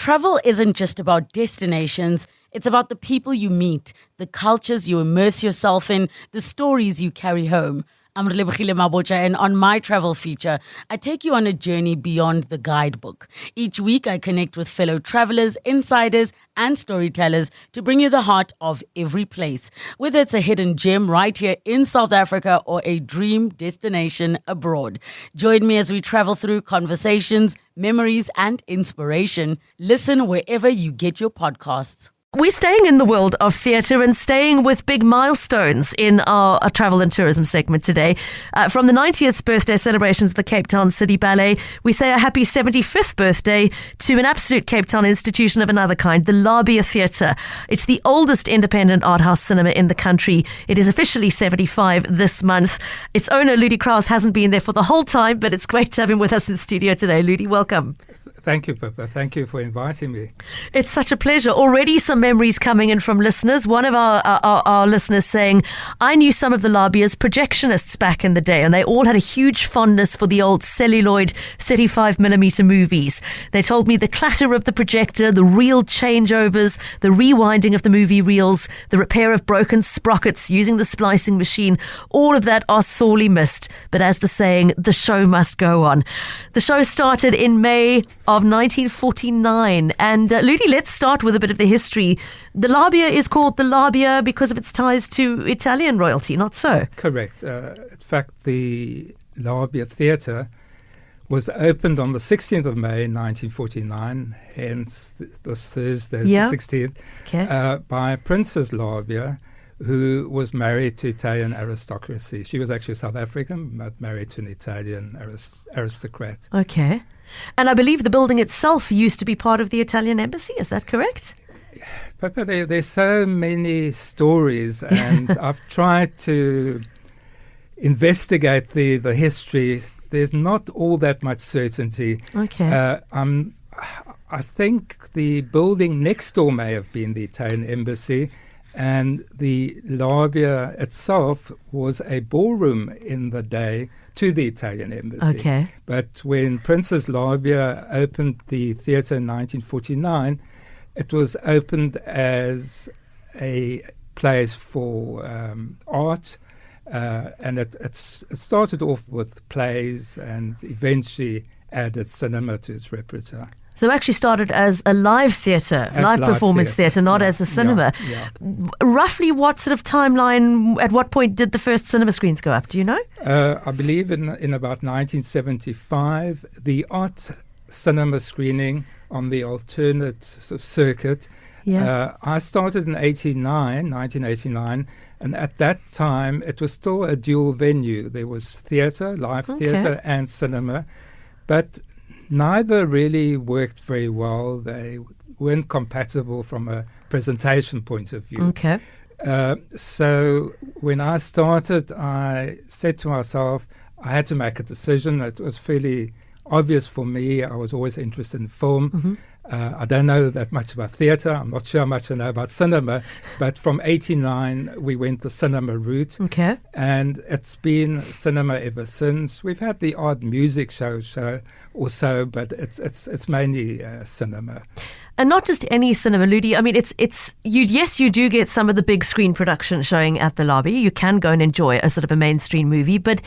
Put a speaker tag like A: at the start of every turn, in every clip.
A: Travel isn't just about destinations, it's about the people you meet, the cultures you immerse yourself in, the stories you carry home. I'm Relebogile Mabocha, and on my travel feature, I take you on a journey beyond the guidebook. Each week, I connect with fellow travelers, insiders, and storytellers to bring you the heart of every place. Whether it's a hidden gem right here in South Africa or a dream destination abroad. Join me as we travel through conversations, memories, and inspiration. Listen wherever you get your podcasts.
B: We're staying in the world of theatre and staying with big milestones in our travel and tourism segment today. From the 90th birthday celebrations of the Cape Town City Ballet, we say a happy 75th birthday to an absolute Cape Town institution of another kind, the Labia Theatre. It's the oldest independent art house cinema in the country. It is officially 75 this month. Its owner, Ludi Kraus, hasn't been there for the whole time, but it's great to have him with us in the studio today. Ludi, welcome.
C: Thank you, Pippa. Thank you for inviting me.
B: It's such a pleasure. Already some memories coming in from listeners. One of our listeners saying, I knew some of the Labia's projectionists back in the day, and they all had a huge fondness for the old celluloid 35mm movies. They told me the clatter of the projector, the reel changeovers, the rewinding of the movie reels, the repair of broken sprockets using the splicing machine, all of that are sorely missed. But as the saying, the show must go on. The show started in May of 1949. And Ludi, let's start with a bit of the history. The Labia is called the Labia because of its ties to Italian royalty, not so?
C: Correct. In fact, the Labia Theatre was opened on the 16th of May, 1949, hence this Thursday, the 16th, by Princess Labia, who was married to Italian aristocracy. She was actually South African, but married to an Italian aristocrat.
B: Okay. And I believe the building itself used to be part of the Italian embassy. Is that correct?
C: Pippa, there's so many stories, and I've tried to investigate the history. There's not all that much certainty.
B: Okay.
C: I think the building next door may have been the Italian embassy, and the Labia itself was a ballroom in the day to the Italian embassy.
B: Okay.
C: But when Princess Labia opened the theatre in 1949, it was opened as a place for art, and it started off with plays and eventually added cinema to its repertoire.
B: So it actually started as a live theatre, live performance theatre, not as a cinema.
C: Yeah.
B: Roughly what sort of timeline, at what point did the first cinema screens go up? Do you know?
C: I believe in about 1975, the art cinema screening on the alternate sort of circuit.
B: Yeah.
C: I started in 1989, and at that time it was still a dual venue. There was theatre, live theatre, and cinema, but neither really worked very well. They weren't compatible from a presentation point of view.
B: Okay.
C: So when I started, I said to myself, I had to make a decision. It was fairly obvious for me. I was always interested in film.
B: Mm-hmm.
C: I don't know that much about theatre. I'm not sure how much I know about cinema. But from 89, we went the cinema route.
B: Okay.
C: And it's been cinema ever since. We've had the odd music show or so, but it's mainly cinema.
B: And not just any cinema, Ludi. I mean, yes, you do get some of the big screen production showing at the Labia. You can go and enjoy a sort of a mainstream movie, but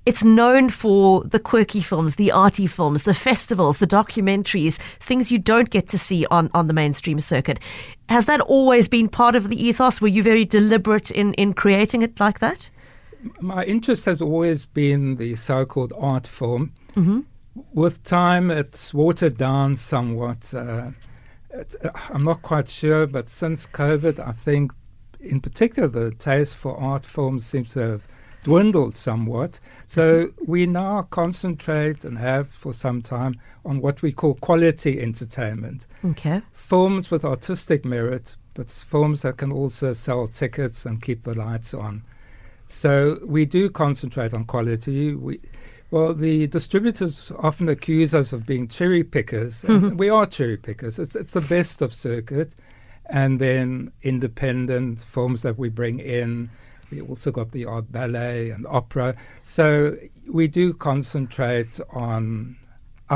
B: it's known for the quirky films, the arty films, the festivals, the documentaries, things you don't get to see on the mainstream circuit. Has that always been part of the ethos? Were you very deliberate in creating it like that?
C: My interest has always been the so-called art film.
B: Mm-hmm.
C: With time, it's watered down somewhat. I'm not quite sure, but since COVID, I think in particular the taste for art films seems to have dwindled somewhat. So we now concentrate and have for some time on what we call quality entertainment.
B: Okay.
C: Films with artistic merit, but films that can also sell tickets and keep the lights on. So we do concentrate on quality. The distributors often accuse us of being cherry pickers. And we are cherry pickers. It's the best of circuit. And then independent films that we bring in. We also got the art ballet and opera. So we do concentrate on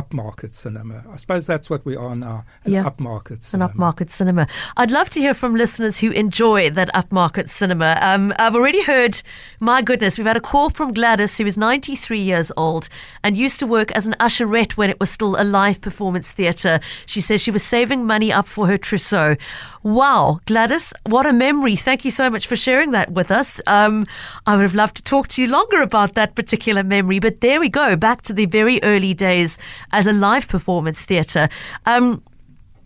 C: upmarket cinema. I suppose that's what we are now, upmarket
B: cinema. An upmarket cinema. I'd love to hear from listeners who enjoy that upmarket cinema. I've already heard, my goodness, we've had a call from Gladys, who is 93 years old and used to work as an usherette when it was still a live performance theatre. She says she was saving money up for her trousseau. Wow, Gladys, what a memory. Thank you so much for sharing that with us. I would have loved to talk to you longer about that particular memory, but there we go, back to the very early days as a live performance theatre.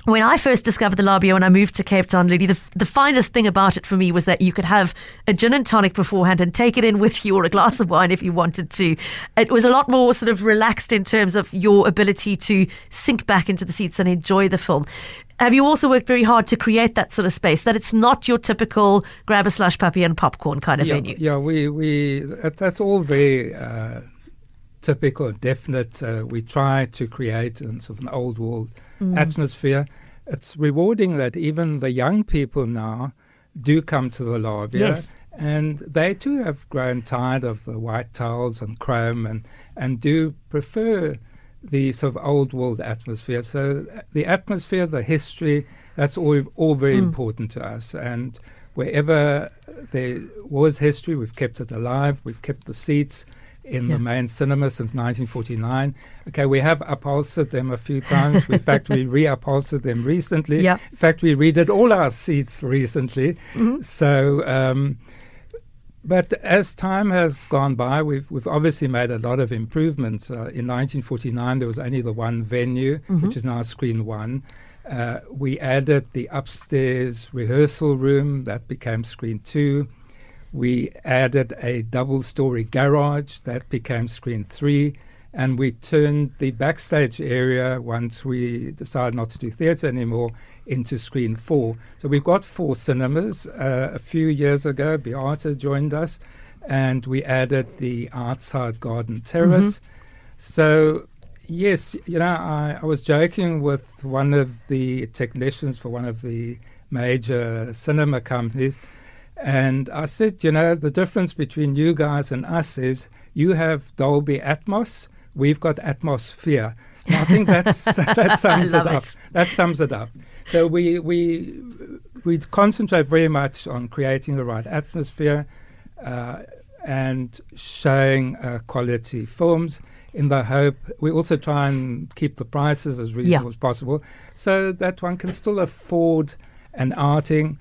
B: When I first discovered the Labia when I moved to Cape Town, Ludi, the finest thing about it for me was that you could have a gin and tonic beforehand and take it in with you, or a glass of wine if you wanted to. It was a lot more sort of relaxed in terms of your ability to sink back into the seats and enjoy the film. Have you also worked very hard to create that sort of space, that it's not your typical grab a slush puppy and popcorn kind of venue?
C: Yeah, that's all very typical and definite. We try to create sort of an old world atmosphere. It's rewarding that even the young people now do come to the Labia.
B: Yes.
C: And they too have grown tired of the white tiles and chrome and do prefer the sort of old world atmosphere. So the atmosphere, the history, that's all very important to us. And wherever there was history, we've kept it alive. We've kept the seats in the main cinema since 1949. Okay, we have upholstered them a few times. In fact, we re-upholstered them recently.
B: Yeah.
C: In fact, we redid all our seats recently. So, but as time has gone by, we've obviously made a lot of improvements. In 1949, there was only the one venue, which is now Screen 1. We added the upstairs rehearsal room. That became Screen 2. We added a double-story garage. That became Screen 3. And we turned the backstage area, once we decided not to do theatre anymore, into Screen 4. So we've got 4 cinemas. A few years ago, Beata joined us, and we added the outside garden terrace. So, yes, I was joking with one of the technicians for one of the major cinema companies, and I said, the difference between you guys and us is you have Dolby Atmos, we've got atmosphere. And I think that sums it up. That sums it up. So we concentrate very much on creating the right atmosphere and showing quality films. In the hope, we also try and keep the prices as reasonable as possible, so that one can still afford an outing,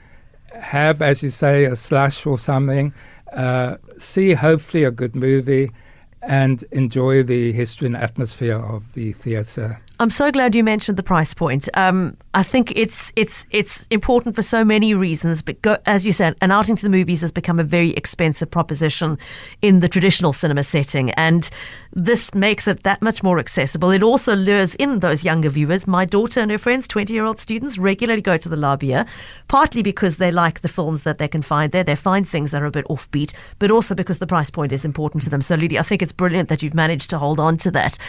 C: have, as you say, a slush or something, see hopefully a good movie, and enjoy the history and atmosphere of the theatre.
B: I'm so glad you mentioned the price point. I think it's important for so many reasons. But as you said, an outing to the movies has become a very expensive proposition in the traditional cinema setting, and this makes it that much more accessible. It also lures in those younger viewers. My daughter and her friends, 20-year-old students, regularly go to the Labia, partly because they like the films that they can find there. They find things that are a bit offbeat, but also because the price point is important to them. So, Ludi, I think it's brilliant that you've managed to hold on to that.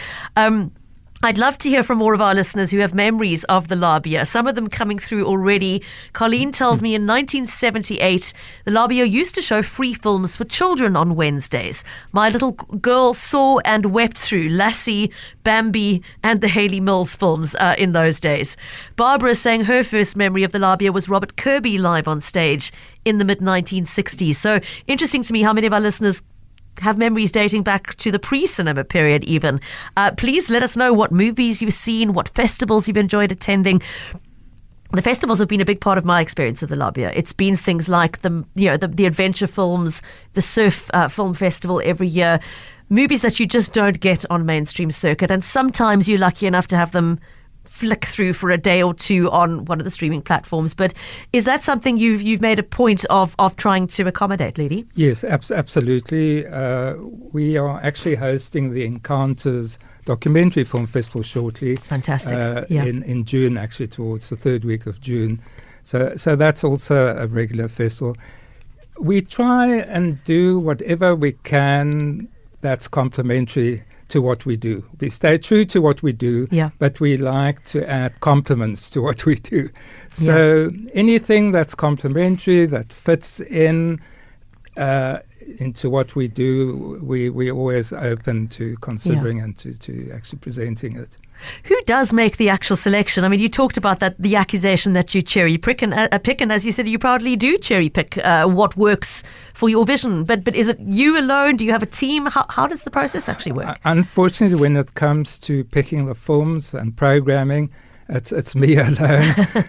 B: I'd love to hear from more of our listeners who have memories of the Labia, some of them coming through already. Colleen tells me in 1978, the Labia used to show free films for children on Wednesdays. My little girl saw and wept through Lassie, Bambi, and the Haley Mills films in those days. Barbara is saying her first memory of the Labia was Robert Kirby live on stage in the mid-1960s. So interesting to me how many of our listeners have memories dating back to the pre-cinema period even. Please let us know what movies you've seen, what festivals you've enjoyed attending. The festivals have been a big part of my experience of the Labia. It's been things like the adventure films, the surf film festival every year, movies that you just don't get on mainstream circuit, and sometimes you're lucky enough to have them flick through for a day or two on one of the streaming platforms. But is that something you've made a point of trying to accommodate, Ludi?
C: Yes, absolutely. We are actually hosting the Encounters documentary film festival shortly.
B: Fantastic.
C: In June, actually, towards the third week of June. So that's also a regular festival. We try and do whatever we can that's complementary to what we do. We stay true to what we do, but we like to add complements to what we do. So anything that's complementary, that fits in, into what we do, we're always open to considering and to actually presenting it.
B: Who does make the actual selection? I mean, you talked about that, the accusation that you cherry pick, and as you said, you proudly do cherry pick what works for your vision. But is it you alone? Do you have a team? How does the process actually work?
C: Unfortunately, when it comes to picking the films and programming, it's me alone.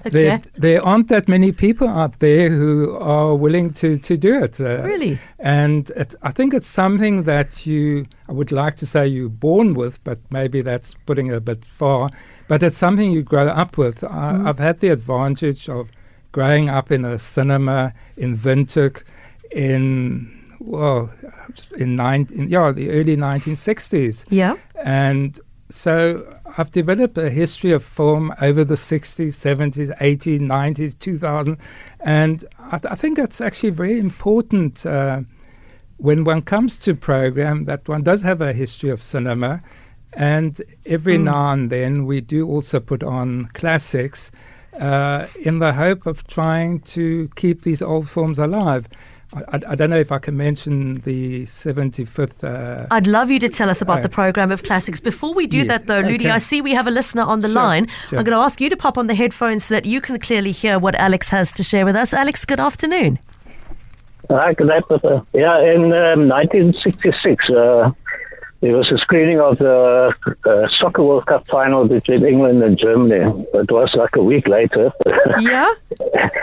B: Okay.
C: There aren't that many people out there who are willing to do it.
B: Really?
C: And I think it's something that I would like to say you're born with, but maybe that's putting it a bit far. But it's something you grow up with. I've had the advantage of growing up in a cinema in Windhoek in the early 1960s.
B: Yeah.
C: And so I've developed a history of film over the 60s, 70s, 80s, 90s, 2000. And I think that's actually very important when one comes to program, that one does have a history of cinema. And every now and then we do also put on classics in the hope of trying to keep these old films alive. I don't know if I can mention the 75th...
B: I'd love you to tell us about the program of classics. Before we do that, though, Ludi, I see we have a listener on the line.
C: Sure.
B: I'm going to ask you to pop on the headphones so that you can clearly hear what Alex has to share with us. Alex, good afternoon.
D: Hi, good afternoon. Yeah, in 1966, there was a screening of the Soccer World Cup final between England and Germany. It was like a week later.
B: Yeah?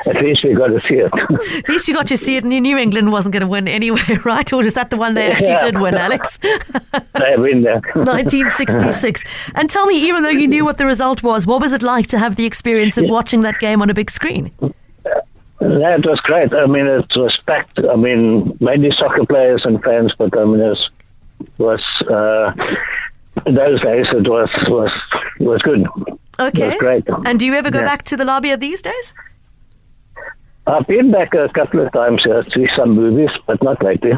D: At least we got to see it.
B: At least you got to see it, and you knew England wasn't going to win anyway, right? Or is that the one they actually did win, Alex?
D: They win there.
B: 1966. And tell me, even though you knew what the result was, what was it like to have the experience of watching that game on a big screen?
D: Yeah, it was great. I mean, it was packed. I mean, mainly soccer players and fans, but I mean, in those days it was good.
B: Okay.
D: It was great.
B: And do you ever go back to the Labia these days?
D: I've been back a couple of times to see some movies, but not lately.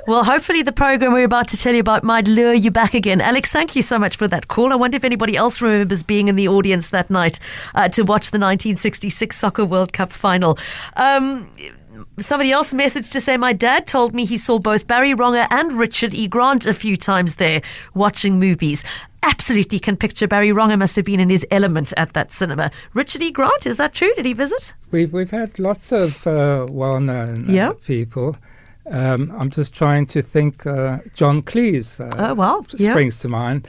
B: Well, hopefully the program we're about to tell you about might lure you back again. Alex, thank you so much for that call. I wonder if anybody else remembers being in the audience that night to watch the 1966 Soccer World Cup final. Somebody else messaged to say, my dad told me he saw both Barry Wronger and Richard E. Grant a few times there watching movies. Absolutely can picture Barry Wronger must have been in his element at that cinema. Richard E. Grant, is that true? Did he visit?
C: We've had lots of well-known people. I'm just trying to think. John Cleese springs to mind.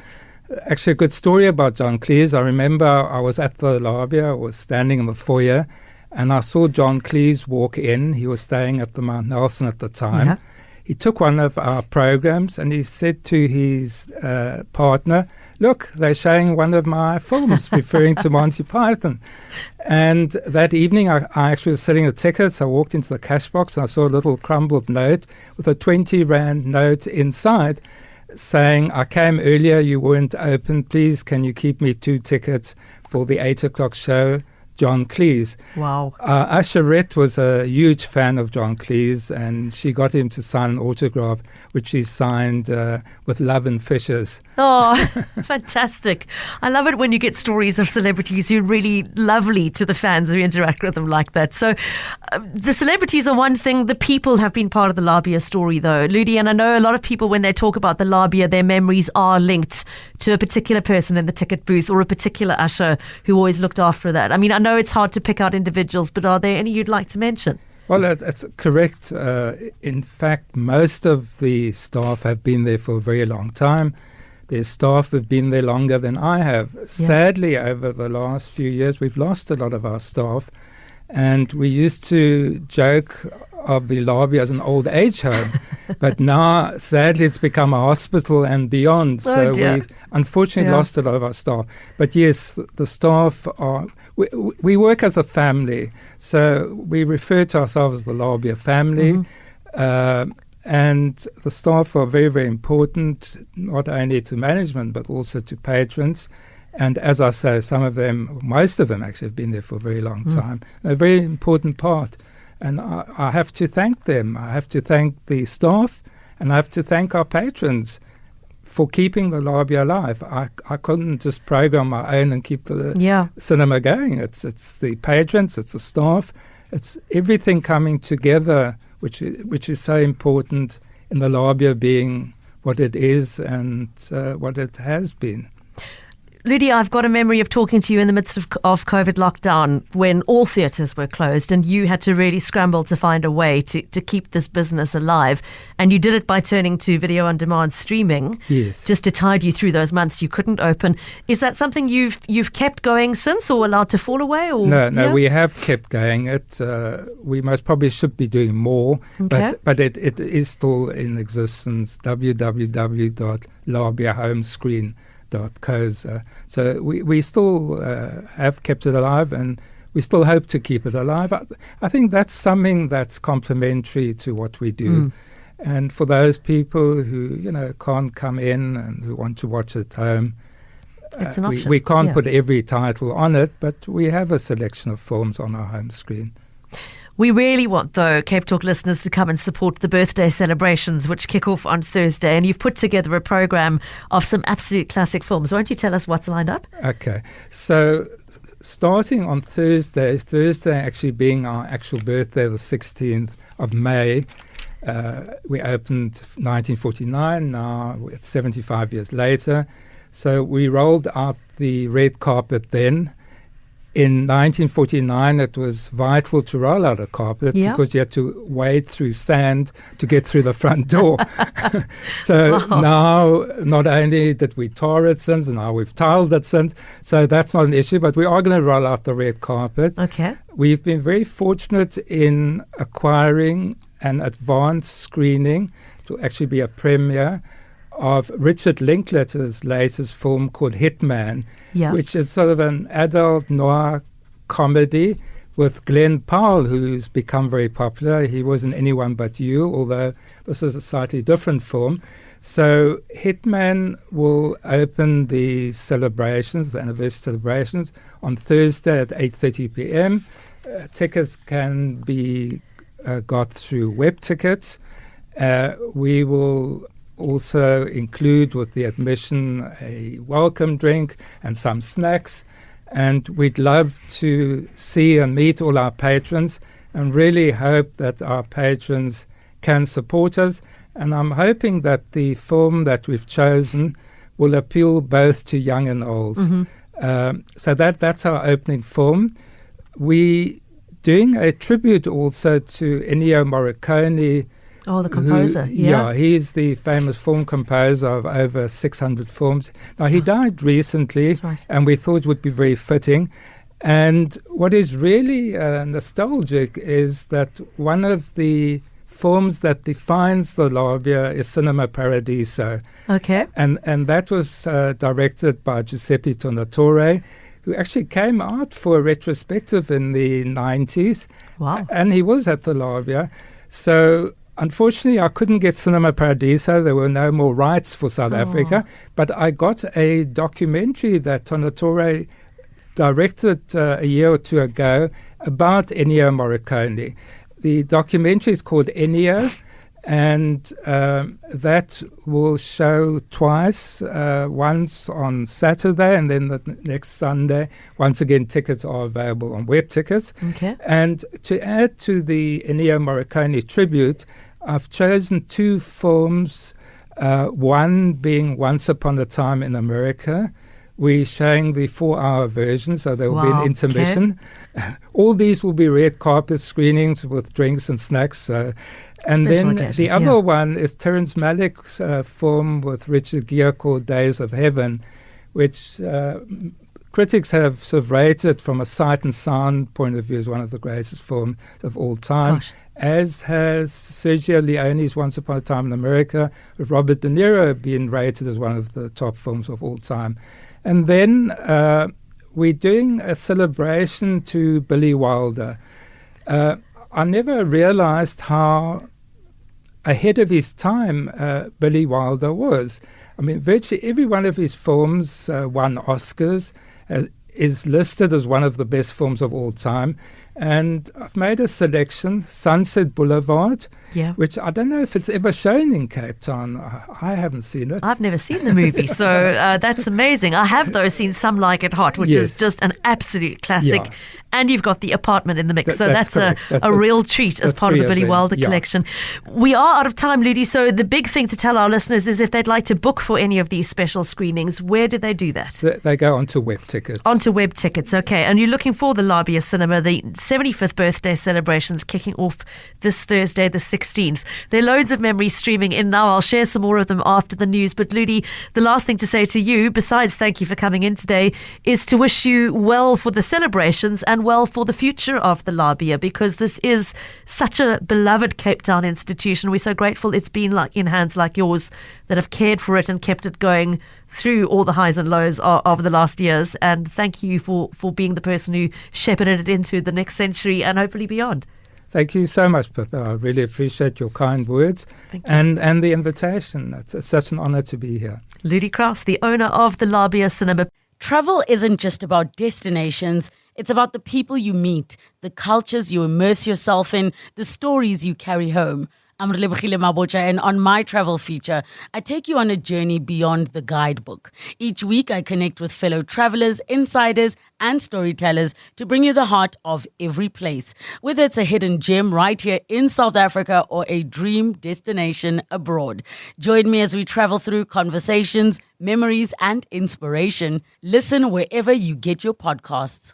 C: Actually, a good story about John Cleese. I remember I was at the Labia, I was standing in the foyer, and I saw John Cleese walk in. He was staying at the Mount Nelson at the time. Yeah. He took one of our programs and he said to his partner, look, they're showing one of my films, referring to Monty Python. And that evening, I actually was selling the tickets. I walked into the cash box and I saw a little crumbled note with a 20 Rand note inside saying, I came earlier, you weren't open. Please, can you keep me 2 tickets for the 8 o'clock show? John Cleese.
B: Wow.
C: Asherette was a huge fan of John Cleese, and she got him to sign an autograph, which he signed with Love and Fishes.
B: Oh, fantastic. I love it when you get stories of celebrities who are really lovely to the fans who interact with them like that. So the celebrities are one thing. The people have been part of the Labia story, though. Ludi, and I know a lot of people, when they talk about the Labia, their memories are linked to a particular person in the ticket booth or a particular usher who always looked after that. I mean, I know it's hard to pick out individuals, but are there any you'd like to mention?
C: Well, that's correct. In fact, most of the staff have been there for a very long time. Their staff have been there longer than I have. Yeah. Sadly, over the last few years, we've lost a lot of our staff. And we used to joke of the Labia as an old age home. But now, sadly, it's become a hospital and beyond. So we've unfortunately lost a lot of our staff. But yes, the staff are... We work as a family. So we refer to ourselves as the Labia family. Mm-hmm. And the staff are very, very important, not only to management, but also to patrons. And as I say, some of them, most of them actually have been there for a very long time. A very important part. And I have to thank them. I have to thank the staff, and I have to thank our patrons for keeping the Labia alive. I couldn't just program my own and keep the cinema going. It's the patrons, it's the staff, it's everything coming together which is so important in the Labia being what it is and what it has been.
B: Ludi, I've got a memory of talking to you in the midst of COVID lockdown when all theatres were closed and you had to really scramble to find a way to keep this business alive. And you did it by turning to video on demand streaming.
C: Yes.
B: Just to tide you through those months you couldn't open. Is that something you've kept going since or allowed to fall away? Or
C: No, we have kept going. We most probably should be doing more,
B: Okay.
C: but it is still in existence. www.labiahomescreen.co. So we still have kept it alive, and we still hope to keep it alive. I think that's something that's complementary to what we do. And for those people who can't come in and who want to watch at home,
B: It's an option.
C: we can't
B: Yeah.
C: put every title on it, but we have a selection of films on our home screen.
B: We really want, though, CapeTalk listeners to come and support the birthday celebrations, which kick off on Thursday. And you've put together a program of some absolute classic films. Won't you tell us what's lined up?
C: Okay, so starting on Thursday actually being our actual birthday, the 16th of May, we opened 1949, now it's 75 years later. So we rolled out the red carpet then. In 1949, it was vital to roll out a carpet because you had to wade through sand to get through the front door. So now, not only did we tar it since, and now we've tiled it since, so that's not an issue, but we are going to roll out the red carpet.
B: Okay.
C: We've been very fortunate in acquiring an advanced screening to actually be a premiere of Richard Linklater's latest film called Hitman, which is sort of an adult noir comedy with Glenn Powell, who's become very popular. He was in Anyone But You, although this is a slightly different film. So Hitman will open the celebrations, the anniversary celebrations, on Thursday at 8:30 p.m. Tickets can be got through web tickets. We will also include with the admission a welcome drink and some snacks, and we'd love to see and meet all our patrons and really hope that our patrons can support us. And I'm hoping that the film that we've chosen will appeal both to young and old. So that's our opening film. We doing a tribute also to Ennio Morricone.
B: Oh, the composer.
C: He's the famous film composer of over 600 films. Now, he died recently,
B: That's right.
C: and we thought it would be very fitting. And what is really nostalgic is that one of the films that defines the Labia is Cinema Paradiso.
B: Okay.
C: And that was directed by Giuseppe Tornatore, who actually came out for a retrospective in the 90s.
B: Wow.
C: And he was at the Labia. So unfortunately, I couldn't get Cinema Paradiso. There were no more rights for South Africa. But I got a documentary that Tornatore directed a year or two ago about Ennio Morricone. The documentary is called Ennio, and that will show twice, once on Saturday and then the next Sunday. Once again, tickets are available on web tickets.
B: Okay.
C: And to add to the Ennio Morricone tribute, I've chosen two films, one being Once Upon a Time in America. We're showing the 4-hour version, so there will be an intermission. Okay. All these will be red carpet screenings with drinks and snacks. And
B: Special
C: then
B: occasion,
C: the other one is Terrence Malick's film with Richard Gere called Days of Heaven, which critics have sort of rated from a sight and sound point of view as one of the greatest films of all time.
B: Gosh.
C: As has Sergio Leone's Once Upon a Time in America, with Robert De Niro being rated as one of the top films of all time. And then we're doing a celebration to Billy Wilder. I never realized how ahead of his time Billy Wilder was. I mean, virtually every one of his films won Oscars, is listed as one of the best films of all time. And I've made a selection, Sunset Boulevard, which I don't know if it's ever shown in Cape Town. I haven't seen it.
B: I've never seen the movie, so that's amazing. I have, though, seen Some Like It Hot, which is just an absolute classic.
C: Yes.
B: And you've got The Apartment in the mix. So that's
C: correct.
B: a real treat as part of the Billy Wilder collection. We are out of time, Ludi, so the big thing to tell our listeners is if they'd like to book for any of these special screenings, where do they do that?
C: They go onto web tickets.
B: Onto web tickets, okay. And you're looking for the Labia Cinema, the 75th birthday celebrations kicking off this Thursday, the 16th. There are loads of memories streaming in now. I'll share some more of them after the news. But Ludi, the last thing to say to you, besides thank you for coming in today, is to wish you well for the celebrations and well for the future of the Labia, because this is such a beloved Cape Town institution. We're so grateful it's been in hands like yours that have cared for it and kept it going through all the highs and lows of the last years. And thank you for being the person who shepherded it into the next century and hopefully beyond.
C: Thank you so much, Pippa. I really appreciate your kind words and the invitation. It's such an honor to be here.
B: Ludi Kraus, the owner of the Labia Cinema.
A: Travel isn't just about destinations. It's about the people you meet, the cultures you immerse yourself in, the stories you carry home. I'm Labia Theatre, and on my travel feature, I take you on a journey beyond the guidebook. Each week, I connect with fellow travelers, insiders, and storytellers to bring you the heart of every place. Whether it's a hidden gem right here in South Africa or a dream destination abroad. Join me as we travel through conversations, memories, and inspiration. Listen wherever you get your podcasts.